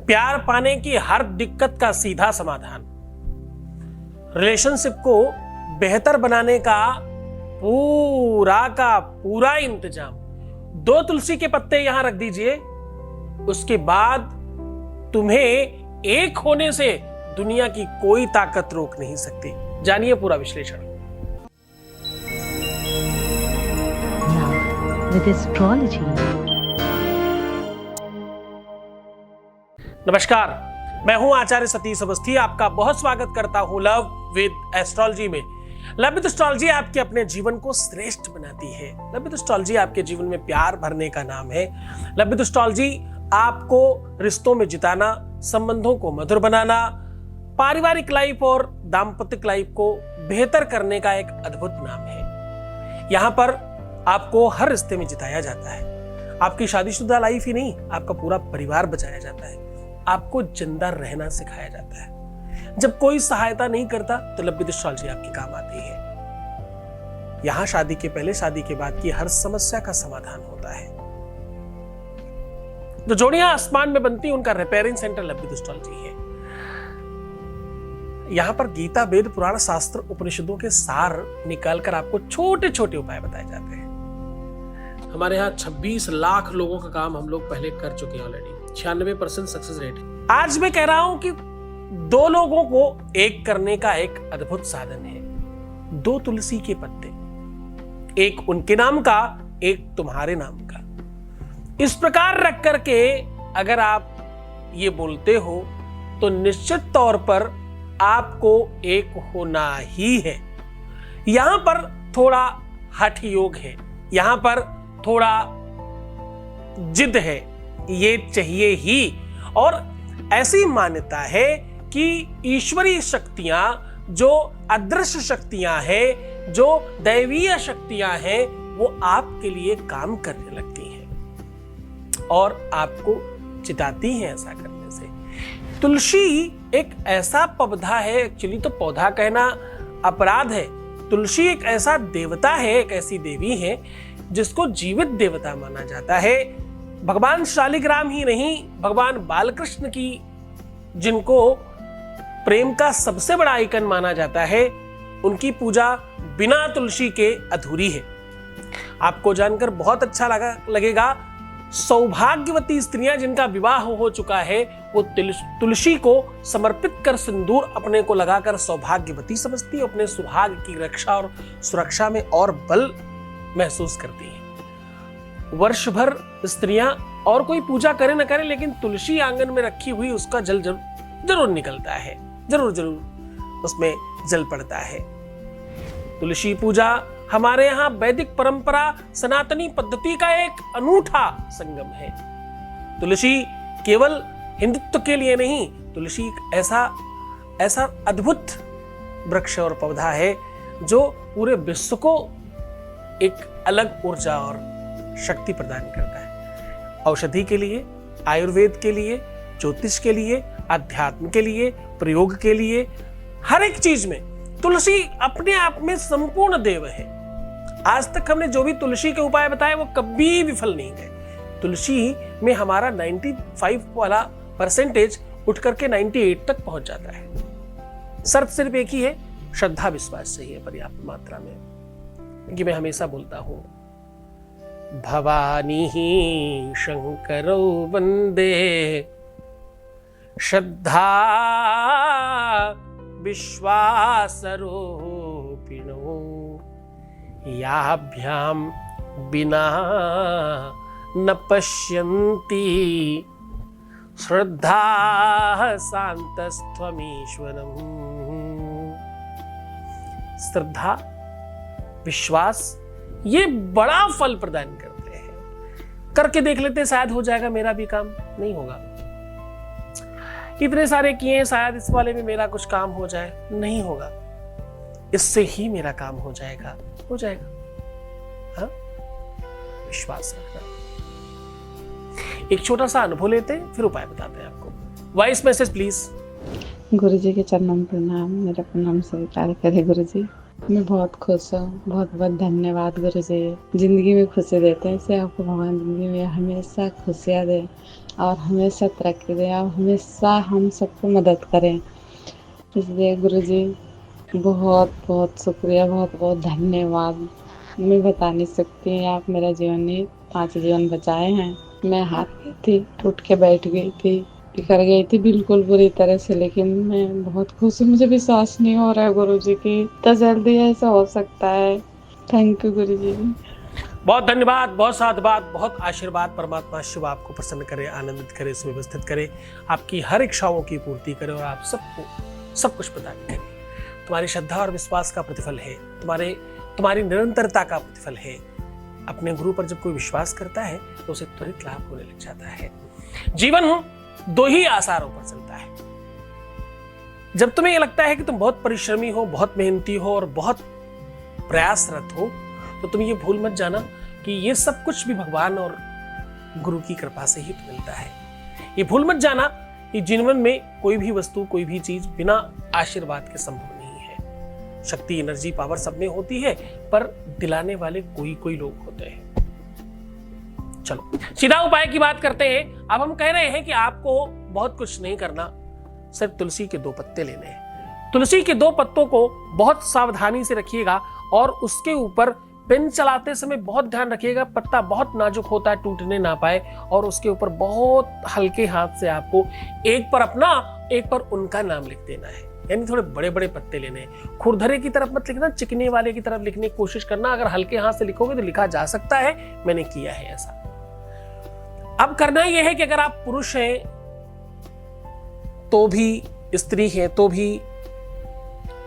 प्यार पाने की हर दिक्कत का सीधा समाधान, रिलेशनशिप को बेहतर बनाने का पूरा इंतजाम। 2 तुलसी के पत्ते यहां रख दीजिए, उसके बाद तुम्हें एक होने से दुनिया की कोई ताकत रोक नहीं सकती। जानिए पूरा विश्लेषण। With astrology. नमस्कार, मैं हूं आचार्य सतीश अवस्थी। आपका बहुत स्वागत करता हूं लव विद एस्ट्रोलॉजी में। लव विद एस्ट्रोलॉजी आपके अपने जीवन को श्रेष्ठ बनाती है। लव विद एस्ट्रोलॉजी आपके जीवन में प्यार भरने का नाम है। लव विद एस्ट्रोलॉजी आपको रिश्तों में जिताना, संबंधों को मधुर बनाना, पारिवारिक लाइफ और दाम्पत्य लाइफ को बेहतर करने का एक अद्भुत नाम है। यहाँ पर आपको हर रिश्ते में जिताया जाता है। आपकी शादीशुदा लाइफ ही नहीं, आपका पूरा परिवार बचाया जाता है। आपको जिंदा रहना सिखाया जाता है। जब कोई सहायता नहीं करता तो लव विद एस्ट्रोलॉजी आपके काम आती है। यहां शादी के पहले, शादी के बाद की हर समस्या का समाधान होता है। जो जोड़ियां आसमान में बनती उनका repairing centre love with astrology है। यहां पर गीता, वेद, पुराण, शास्त्र, उपनिषदों के सार निकालकर आपको छोटे छोटे उपाय बताए जाते हैं। हमारे यहाँ 26 लाख लोगों का काम हम लोग पहले कर चुके हैं ऑलरेडी। 96% सक्सेस रेट है। आज मैं कह रहा हूं कि 2 लोगों को एक करने का एक अद्भुत साधन है। 2 तुलसी के पत्ते, एक उनके नाम का, एक तुम्हारे नाम का। इस प्रकार रख करके अगर आप ये बोलते हो तो निश्चित तौर पर आपको एक होना ही है। यहां पर थोड़ा हठ योग है, यहां पर थोड़ा जिद है, ये चाहिए ही। और ऐसी मान्यता है कि ईश्वरीय शक्तियां, जो अदृश्य शक्तियां हैं, जो दैवीय शक्तियां हैं, वो आपके लिए काम करने लगती हैं और आपको चिताती हैं ऐसा करने से। तुलसी एक ऐसा पौधा है, एक्चुअली तो पौधा कहना अपराध है। तुलसी एक ऐसा देवता है, एक ऐसी देवी है जिसको जीवित देवता माना जाता है। भगवान शालिग्राम ही नहीं, भगवान बालकृष्ण की, जिनको प्रेम का सबसे बड़ा आइकन माना जाता है, उनकी पूजा बिना तुलसी के अधूरी है। आपको जानकर बहुत अच्छा लगेगा, सौभाग्यवती स्त्रियां जिनका विवाह हो चुका है वो तुलसी को समर्पित कर सिंदूर अपने को लगाकर सौभाग्यवती समझती, अपने सुहाग की रक्षा और सुरक्षा में और बल महसूस करती है। वर्ष भर स्त्रियां और कोई पूजा करे न करे, लेकिन तुलसी आंगन में रखी हुई उसका जल जरूर निकलता है, जरूर उसमें जल पड़ता है। तुलसी पूजा हमारे यहाँ वैदिक परंपरा, सनातनी पद्धति का एक अनूठा संगम है। तुलसी केवल हिंदुत्व के लिए नहीं, तुलसी एक ऐसा अद्भुत वृक्ष और पौधा है जो पूरे विश्व को एक अलग ऊर्जा और शक्ति प्रदान करता है। औषधि के लिए, आयुर्वेद के लिए, ज्योतिष के लिए, अध्यात्म के लिए, प्रयोग के लिए, हर एक चीज में तुलसी अपने आप में संपूर्ण देव है। आज तक हमने जो भी तुलसी के उपाय बताए वो कभी विफल नहीं गए। तुलसी में हमारा 95 वाला परसेंटेज उठ करके 98 तक पहुंच जाता है। शर्त सिर्फ एक ही है, श्रद्धा विश्वास चाहिए पर्याप्त मात्रा में। कि मैं हमेशा बोलता हूं, भवानी ही शंकरो वंदे श्रद्धा विश्वास रूपिणो याभ्याम बिना न पश्यन्ति श्रद्धा शांतस्त्वमीश्वरम्। श्रद्धा, विश्वास, ये बड़ा फल प्रदान करते हैं। करके देख लेते, शायद हो जाएगा मेरा भी काम। नहीं होगा। इतने सारे किए, शायद इस वाले में मेरा कुछ काम हो जाए। नहीं होगा। इससे ही मेरा काम हो जाएगा। हाँ? विश्वास रखना। एक छोटा सा अनुभव लेते हैं, फिर उपाय बताते हैं आपको। Voice message please. गुरुजी के चरणों में प्रणाम। मेरा प्रणाम स्वीकार करें गुरुजी। मैं बहुत खुश हूँ। बहुत बहुत धन्यवाद गुरु जी। जिंदगी में खुशी देते हैं, इसे आपको भगवान जिंदगी में हमेशा खुशियाँ दे और हमेशा तरक्की दे और हमेशा हम सबको मदद करें। इसलिए गुरु जी बहुत बहुत शुक्रिया, बहुत बहुत धन्यवाद। मैं बता नहीं सकती, आप मेरा जीवन ही 5 जीवन बचाए हैं। मैं हार गई थी, टूट के बैठ गई थी, बिखर गई थी बिल्कुल बुरी तरह से, लेकिन मैं बहुत खुश हूँ। मुझे विश्वास नहीं हो रहा है गुरु जी की इतना जल्दी ऐसा हो सकता है। थैंक यू गुरु जी। बहुत धन्यवाद, बहुत साधुवाद, बहुत आशीर्वाद। परमात्मा शिव आपको प्रसन्न करे, आनंदित करे, सुव्यवस्थित करे, आपकी हर इच्छाओं की पूर्ति करे और आप सबको सब कुछ प्रदान करे। तुम्हारी श्रद्धा और विश्वास का प्रतिफल है, तुम्हारी निरंतरता का प्रतिफल है। अपने गुरु पर जब कोई विश्वास करता है तो उसे त्वरित लाभ होने लग जाता है। जीवन 2 ही आसारों पर चलता है। जब तुम्हें यह लगता है कि तुम बहुत परिश्रमी हो, बहुत मेहनती हो और बहुत प्रयासरत हो, तो तुम ये भूल मत जाना कि ये सब कुछ भी भगवान और गुरु की कृपा से ही तो मिलता है। ये भूल मत जाना कि जीवन में कोई भी वस्तु, कोई भी चीज बिना आशीर्वाद के संभव नहीं है। शक्ति, एनर्जी, पावर सब में होती है, पर दिलाने वाले कोई लोग होते हैं। चलो सीधा उपाय की बात करते हैं। अब हम कह रहे हैं कि आपको बहुत कुछ नहीं करना, सिर्फ तुलसी के 2 पत्ते लेने हैं। तुलसी के 2 पत्तों को बहुत सावधानी से रखिएगा और उसके ऊपर पेन चलाते समय बहुत ध्यान रखिएगा, पत्ता बहुत नाजुक होता है, टूटने ना पाए। और उसके ऊपर बहुत हल्के हाथ से आपको एक पर अपना, एक पर उनका नाम लिख देना है। यानी थोड़े बड़े बड़े पत्ते लेने हैं। खुरधरे की तरफ मत लिखना, चिकने वाले की तरफ लिखने की कोशिश करना। अगर हल्के हाथ से लिखोगे तो लिखा जा सकता है, मैंने किया है ऐसा। अब करना यह है कि अगर आप पुरुष हैं तो भी, स्त्री है तो भी,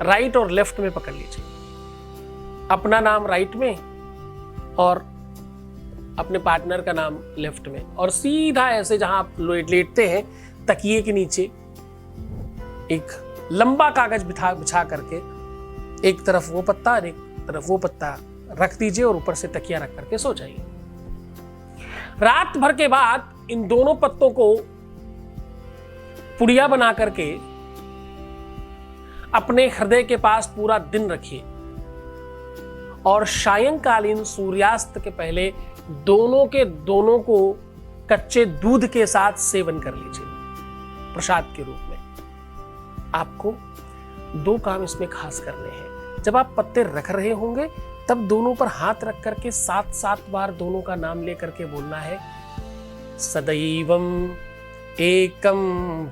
राइट और लेफ्ट में पकड़ लीजिए। अपना नाम राइट में और अपने पार्टनर का नाम लेफ्ट में, और सीधा ऐसे जहां आप लेटते हैं तकिए के नीचे एक लंबा कागज बिछा करके एक तरफ वो पत्ता और एक तरफ वो पत्ता रख दीजिए और ऊपर से तकिया रख करके सो जाइए। रात भर के बाद इन दोनों पत्तों को पुड़िया बना करके अपने हृदय के पास पूरा दिन रखिए और सायंकालीन सूर्यास्त के पहले दोनों के दोनों को कच्चे दूध के साथ सेवन कर लीजिए प्रसाद के रूप में। आपको 2 काम इसमें खास करने हैं। जब आप पत्ते रख रहे होंगे तब दोनों पर हाथ रख करके 7 बार दोनों का नाम लेकर के बोलना है, सदैवम एकम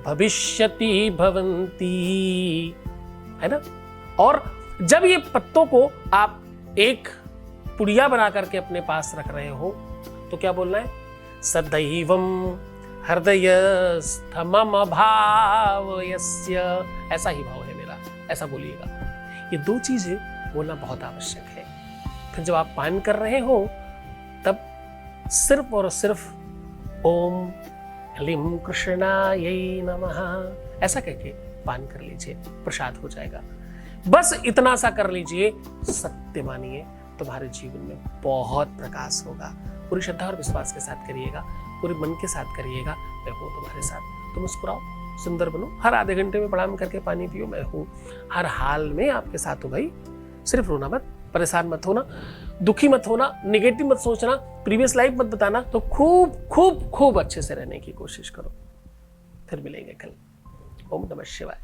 भविष्यति भवंती, है ना। और जब ये पत्तों को आप एक पुड़िया बना करके अपने पास रख रहे हो तो क्या बोलना है, सदैवम हृदयस्थ मम भावयस्य, ऐसा ही भाव है मेरा, ऐसा बोलिएगा। ये 2 चीजें बोलना बहुत आवश्यक है। फिर जब आप पान कर रहे हो तब सिर्फ और सिर्फ ओम ह्लीं कृष्णायै नमः ऐसा कहके पान कर लीजिए, प्रसाद हो जाएगा। बस इतना सा कर लीजिए, सत्य मानिए तुम्हारे जीवन में बहुत प्रकाश होगा। पूरी श्रद्धा और विश्वास के साथ करिएगा, पूरे मन के साथ करिएगा। मैं हूं तुम्हारे साथ, तुम मुस्कुराओ, सुंदर बनो, हर आधे घंटे में प्रणाम करके पानी पियो, मैं हूं हर हाल में आपके साथ हूं भाई। सिर्फ रोना मत, परेशान मत होना, दुखी मत होना, निगेटिव मत सोचना, प्रीवियस लाइफ मत बताना, तो खूब खूब खूब अच्छे से रहने की कोशिश करो। फिर मिलेंगे कल। ओम नमः शिवाय।